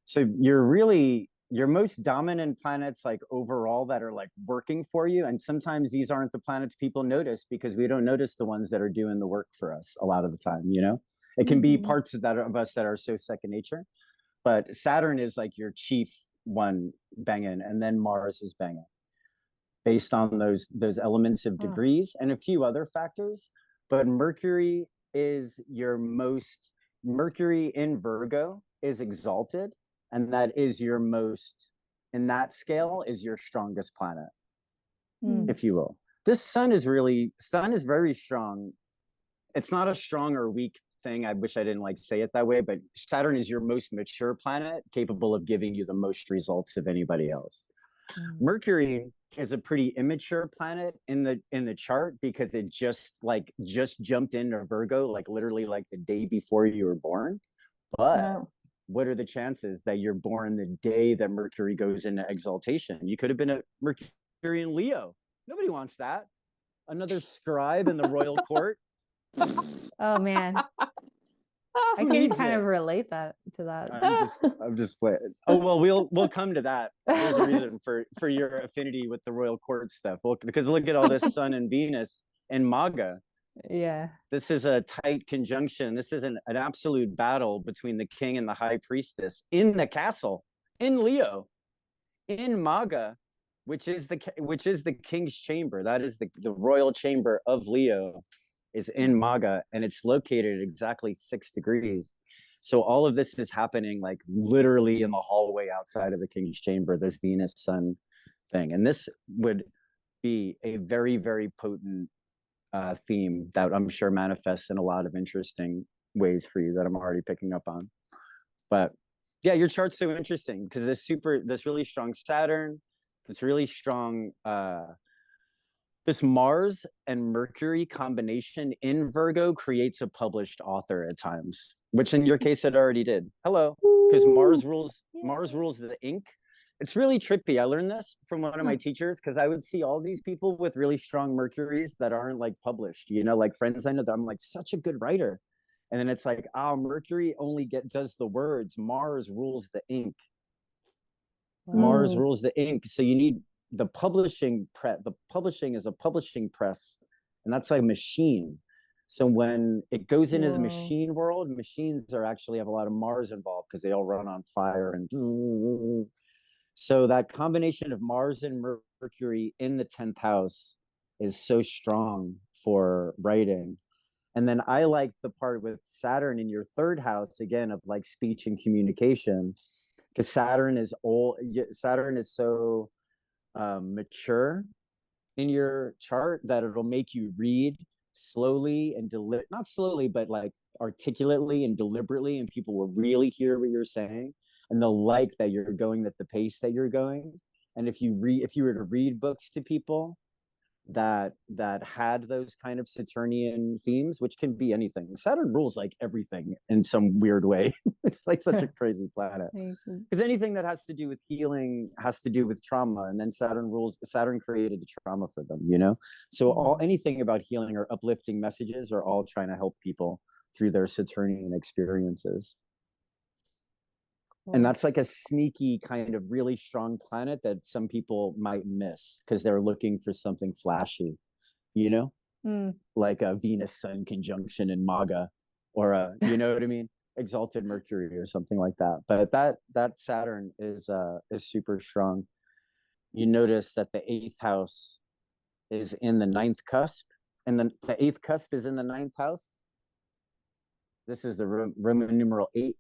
So your most dominant planets like overall that are like working for you. And sometimes these aren't the planets people notice because we don't notice the ones that are doing the work for us a lot of the time, It can be parts of us that are so second nature. But Saturn is like your chief one banging, and then Mars is banging based on those elements of degrees and a few other factors. But Mercury in Virgo is exalted, and that is your most, in that scale, is your strongest planet, if you will. This sun is very strong. It's not a strong or weak thing. I wish I didn't like say it that way, but Saturn is your most mature planet, capable of giving you the most results of anybody else. Mercury is a pretty immature planet in the chart because it just jumped into Virgo, like literally like the day before you were born. But what are the chances that you're born the day that Mercury goes into exaltation? You could have been a Mercury in Leo. Nobody wants that. Another scribe in the royal court. Oh man. I can kind of relate that to that. I'm just playing. Oh well, we'll come to that. There's a reason for your affinity with the royal court stuff. Well, because look at all this Sun and Venus and Maga. Yeah. This is a tight conjunction. This is an absolute battle between the king and the high priestess in the castle in Leo, in Maga, which is the king's chamber. That is the royal chamber of Leo, is in Maga, and it's located at exactly 6 degrees. So all of this is happening like literally in the hallway outside of the king's chamber, this Venus Sun thing. And this would be a very, very potent theme that I'm sure manifests in a lot of interesting ways for you that I'm already picking up on. But yeah, your chart's so interesting because this really strong Saturn, this really strong this Mars and Mercury combination in Virgo creates a published author at times, which in your case it already did. Hello, because Mars rules the ink. It's really trippy. I learned this from one of my teachers because I would see all these people with really strong Mercuries that aren't like published, like friends I know that I'm like such a good writer. And then it's like, Mercury only does the words. Mars rules the ink. Mars rules the ink. So you need the publishing the publishing is a publishing press, and that's like a machine. So when it goes into the machine world, machines are actually have a lot of Mars involved because they all run on fire. And so that combination of Mars and Mercury in the 10th house is so strong for writing. And then I like the part with Saturn in your 3rd house, again, of like speech and communication, because Saturn is so mature in your chart that it'll make you read slowly and not slowly, but like articulately and deliberately, and people will really hear what you're saying, and they'll like that you're going at the pace that you're going. And if you were to read books to people that had those kind of Saturnian themes, which can be anything. Saturn rules like everything in some weird way. It's like such a crazy planet. Because anything that has to do with healing has to do with trauma, and then Saturn created the trauma for them, you know? So anything about healing or uplifting messages are all trying to help people through their Saturnian experiences. And that's like a sneaky kind of really strong planet that some people might miss because they're looking for something flashy, you know, like a Venus Sun conjunction in MAGA, or you know what I mean, exalted Mercury or something like that. But that Saturn is super strong. You notice that the 8th house is in the 9th cusp, and the 8th cusp is in the 9th house. This is the Roman numeral 8.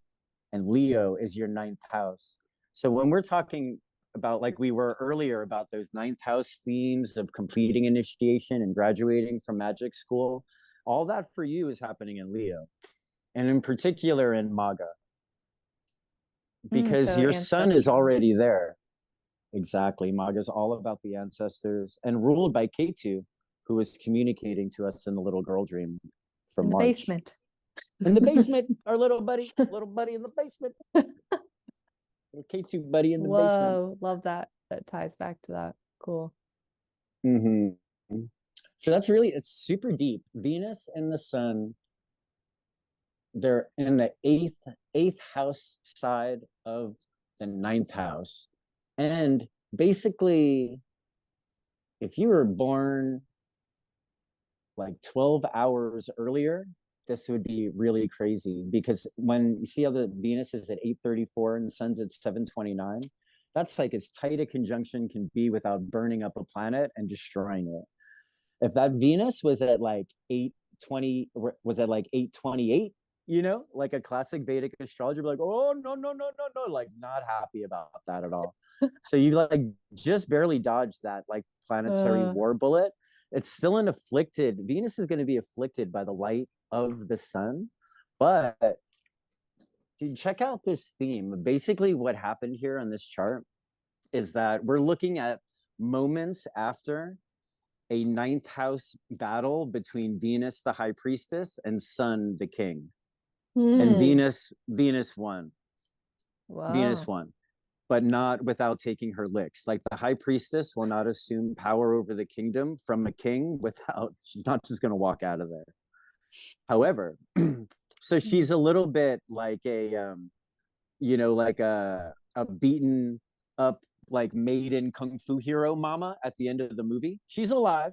And Leo is your 9th house. So when we're talking about, like we were earlier, about those 9th house themes of completing initiation and graduating from magic school, all that for you is happening in Leo, and in particular in MAGA, because your sun is already there. Exactly. MAGA is all about the ancestors and ruled by Ketu, who is communicating to us in the little girl dream from in the March. basement. In the basement, our little buddy in the basement. Little K2 buddy in the basement. Whoa, love that. That ties back to that. Cool. So that's it's super deep. Venus and the sun, they're in the eighth house side of the 9th house. And basically, if you were born like 12 hours earlier, this would be really crazy, because when you see how the Venus is at 8:34 and the sun's at 7:29, that's like as tight a conjunction can be without burning up a planet and destroying it. If that Venus was at like 8:20, was at like 8:28, you know, like a classic Vedic astrologer, be like, oh, no, like not happy about that at all. So you like just barely dodged that like planetary war bullet. It's still an afflicted, Venus is going to be afflicted by the light of the sun. But dude, check out this theme. Basically what happened here on this chart is that we're looking at moments after a 9th house battle between Venus, the high priestess, and Sun, the king. And Venus won. Wow. Venus won, but not without taking her licks. Like the high priestess will not assume power over the kingdom from a king without, she's not just going to walk out of there. However, so she's a little bit like a, you know, like a beaten up, like maiden kung fu hero mama at the end of the movie. She's alive.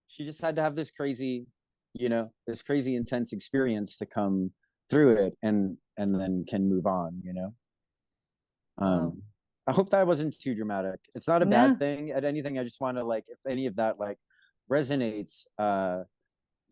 She just had to have this crazy, you know, this crazy intense experience to come through it, and then can move on, you know. I hope that wasn't too dramatic. It's not a bad thing at anything. I just want to, like, if any of that like resonates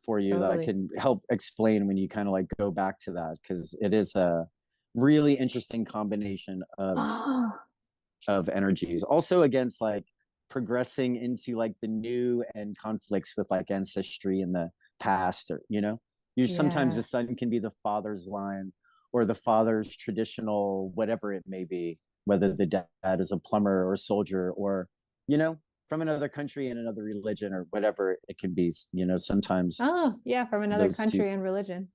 for you, that I can help explain when you kind of like go back to that, because it is a really interesting combination of energies. Also against like progressing into like the new and conflicts with like ancestry in the past, or you know, sometimes the sun can be the father's line or the father's traditional whatever it may be, whether the dad is a plumber or a soldier, or you know, from another country and another religion, or whatever it can be, you know, sometimes. Oh yeah, from another country and religion.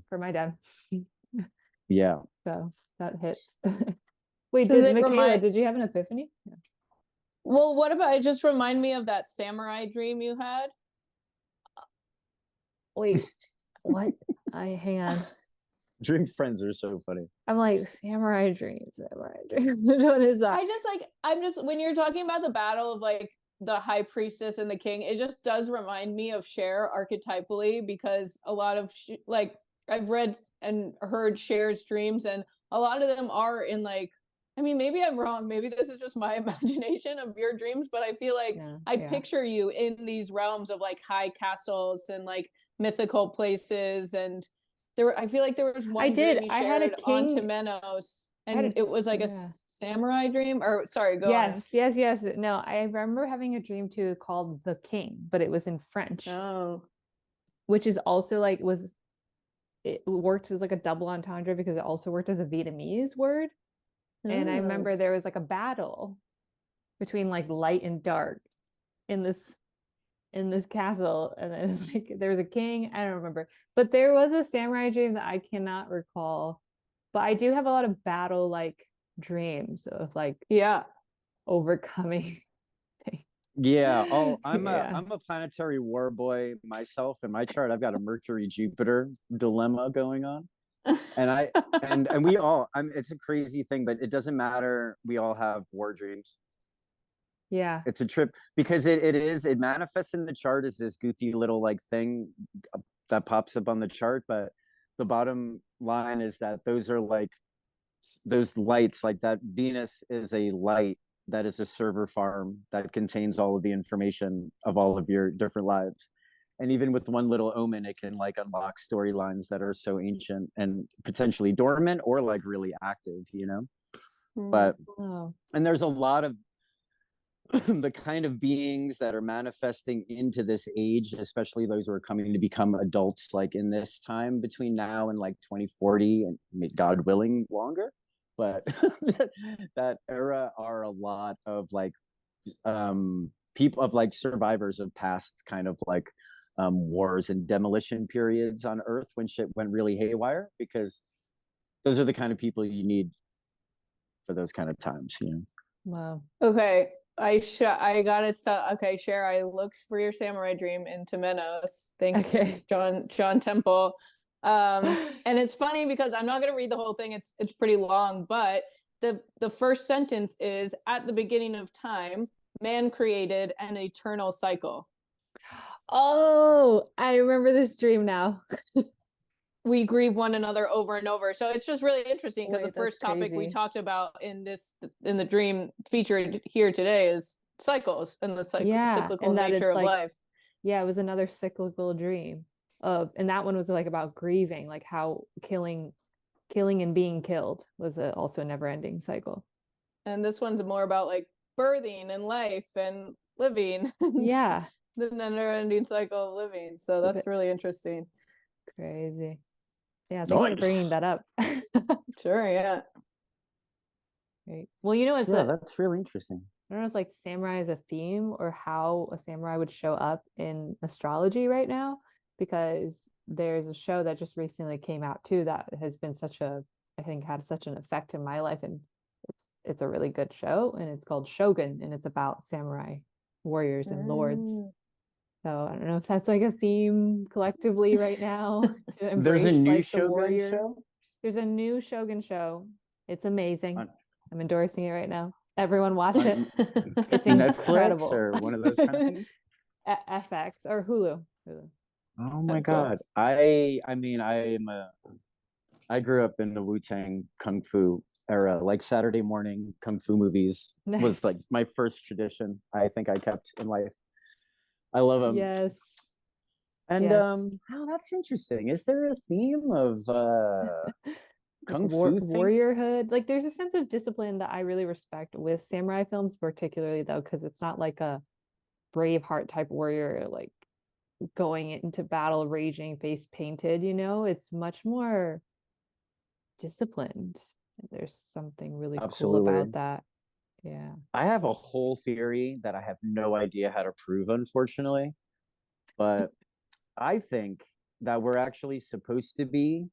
For my dad. Yeah. So that hits. Wait, Michaela, did you have an epiphany? Yeah. Well, what about, it just remind me of that samurai dream you had. Wait, what? Hang on. Dream friends are so funny. I'm like, samurai dreams, samurai dreams. Which one is that? I'm just when you're talking about the battle of like the high priestess and the king, it just does remind me of Sher archetypally, because a lot of like I've read and heard Sher's dreams, and a lot of them are in like, I mean, maybe I'm wrong, maybe this is just my imagination of your dreams, but I feel like I picture you in these realms of like high castles and like mythical places. And I feel like there was one dream you shared on Temenos, and it was like a samurai dream, or sorry, go on. Yes. No, I remember having a dream too called The King, but it was in French. Oh. Which is also like, it worked as like a double entendre because it also worked as a Vietnamese word. And I remember there was like a battle between like light and dark in this castle, and it was like there was a king. I don't remember, but there was a samurai dream that I cannot recall. But I do have a lot of battle like dreams of like overcoming things. Yeah. Oh, I'm a planetary war boy myself. In my chart, I've got a Mercury Jupiter dilemma going on. And we all, it's a crazy thing, but it doesn't matter. We all have war dreams. Yeah. It's a trip because it manifests in the chart as this goofy little like thing that pops up on the chart. But the bottom line is that those are like those lights, like that Venus is a light that is a server farm that contains all of the information of all of your different lives. And even with one little omen, it can like unlock storylines that are so ancient and potentially dormant or like really active, you know? But, and there's a lot of the kind of beings that are manifesting into this age, especially those who are coming to become adults, like in this time between now and like 2040, and God willing longer. But that era are a lot of like people of like survivors of past kind of like wars and demolition periods on Earth when shit went really haywire, because those are the kind of people you need for those kind of times, you know. Wow. Okay, I gotta stop. Okay, Sher, I looked for your samurai dream in Temenos. Thanks, John Temple. And it's funny because I'm not gonna read the whole thing. It's pretty long, but the first sentence is, at the beginning of time, man created an eternal cycle. Oh, I remember this dream now. We grieve one another over and over. So it's just really interesting because the first topic we talked about in the dream featured here today is cycles and the cyclical nature of life. Yeah, it was another cyclical dream and that one was like about grieving, like how killing and being killed was also a never-ending cycle. And this one's more about like birthing and life and living. Yeah. The never-ending cycle of living. So that's really interesting. Crazy. Yeah, thanks for bringing that up. Sure, yeah. Right. Well, you know, that's really interesting. I don't know if like samurai is a theme or how a samurai would show up in astrology right now, because there's a show that just recently came out too that has been I think had such an effect in my life, and it's a really good show, and it's called Shogun, and it's about samurai warriors and lords. So I don't know if that's like a theme collectively right now to embrace. There's a new like, Shogun show? There's a new Shogun show. It's amazing. I'm endorsing it right now. Everyone watch it. It's incredible. Netflix or one of those companies? FX or Hulu. Oh my God. I grew up in the Wu-Tang Kung Fu era, like Saturday morning Kung Fu movies was like my first tradition I think I kept in life. I love them. Yes. And that's interesting. Is there a theme of Kung Fu warriorhood? Like there's a sense of discipline that I really respect with samurai films, particularly though, because it's not like a Braveheart type warrior like going into battle raging, face painted, you know. It's much more disciplined. There's something really cool about that. Yeah. I have a whole theory that I have no idea how to prove, unfortunately. But I think that we're actually supposed to be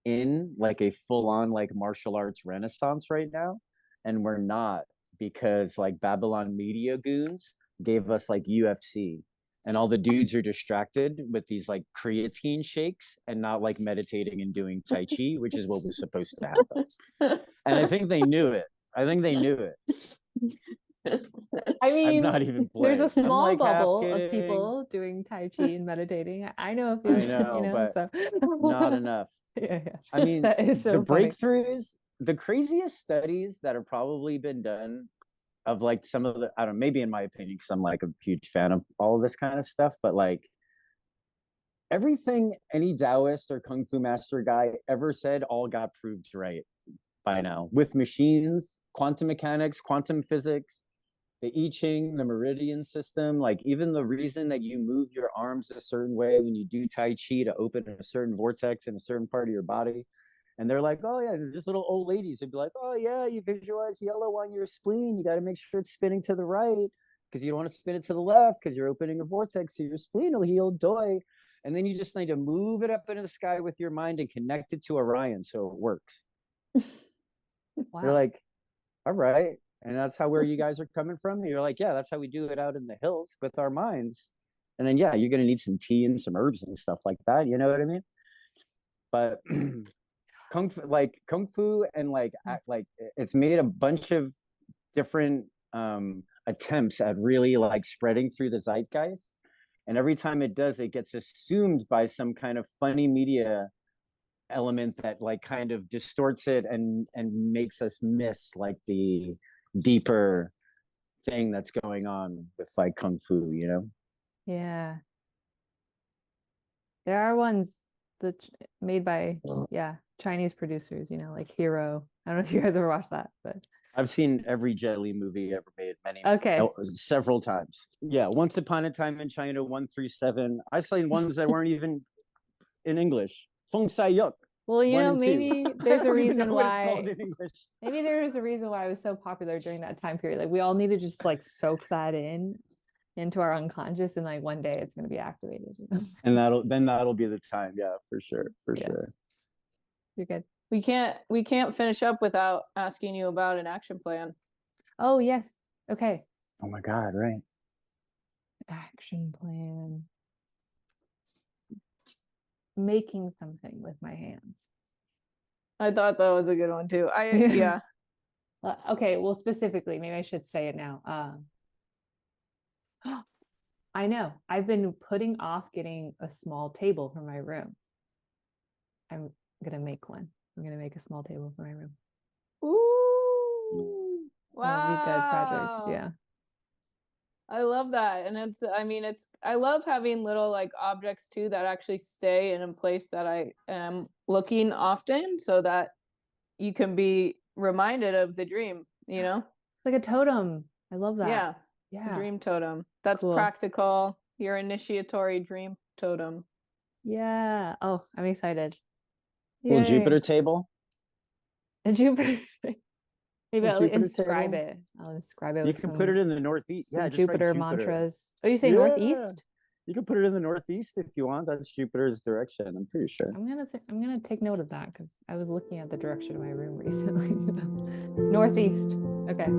in like a full-on like martial arts renaissance right now. And we're not, because like Babylon media goons gave us like UFC and all the dudes are distracted with these like creatine shakes and not like meditating and doing Tai Chi, which is what was supposed to happen. And I think they knew it. I think they knew it. I mean, I'm not even playing. there's a small like bubble of people doing Tai Chi and meditating. I know a few, I know, you know, but so not enough. yeah. I mean, that is so the funny. breakthroughs, the craziest studies that have probably been done of like some of the, I don't know, maybe in my opinion, because I'm like a huge fan of all of this kind of stuff, but like everything any Taoist or Kung Fu master guy ever said all got proved right by now with machines, quantum mechanics, quantum physics, the I Ching, the meridian system, like even the reason that you move your arms a certain way when you do Tai Chi to open a certain vortex in a certain part of your body. And they're like, oh yeah, just little old ladies would be like, oh yeah, you visualize yellow on your spleen. You got to make sure it's spinning to the right because you don't want to spin it to the left because you're opening a vortex so your spleen will heal, doy. And then you just need to move it up into the sky with your mind and connect it to Orion so it works. Wow. You're like, all right. And that's how where you guys are coming from. And you're like, yeah, that's how we do it out in the hills with our minds. And then, yeah, you're going to need some tea and some herbs and stuff like that. You know what I mean? But kung fu and like it's made a bunch of different attempts at really like spreading through the zeitgeist. And every time it does, it gets assumed by some kind of funny media element that like kind of distorts it and makes us miss like the deeper thing that's going on with like kung fu, you know? Yeah. There are ones that made by Chinese producers, you know, like Hero. I don't know if you guys ever watched that, but I've seen every Jet Li movie ever made, several times. Yeah, Once Upon a Time in China, 1 through 7. I saw ones that weren't even in English. Feng Sai Yuk. Well, you know, maybe there's a reason why. Maybe there's a reason why it was so popular during that time period. Like we all need to just like soak that into our unconscious, and like one day it's going to be activated. You know? And that'll be the time. Yeah, for sure, sure. You're good. We can't finish up without asking you about an action plan. Oh yes. Okay. Oh my God! Right. Action plan. Making something with my hands. I thought that was a good one too. Yeah. Okay, well, specifically, maybe I should say it now. I know. I've been putting off getting a small table for my room. I'm gonna make one. I'm gonna make a small table for my room. Ooh. Wow. That'll be a good project. Yeah. I love that. And I love having little like objects too that actually stay in a place that I am looking often so that you can be reminded of the dream, you know? Like a totem. I love that. Yeah. Dream totem. That's cool. Practical. Your initiatory dream totem. Yeah. Oh, I'm excited. Well, Jupiter table. A Jupiter thing. Maybe I'll inscribe it. I'll inscribe it. You can put it in the Northeast. Yeah, just Jupiter mantras. Oh, you say Northeast? You can put it in the Northeast if you want. That's Jupiter's direction. I'm pretty sure. I'm gonna take note of that because I was looking at the direction of my room recently. Northeast. Okay.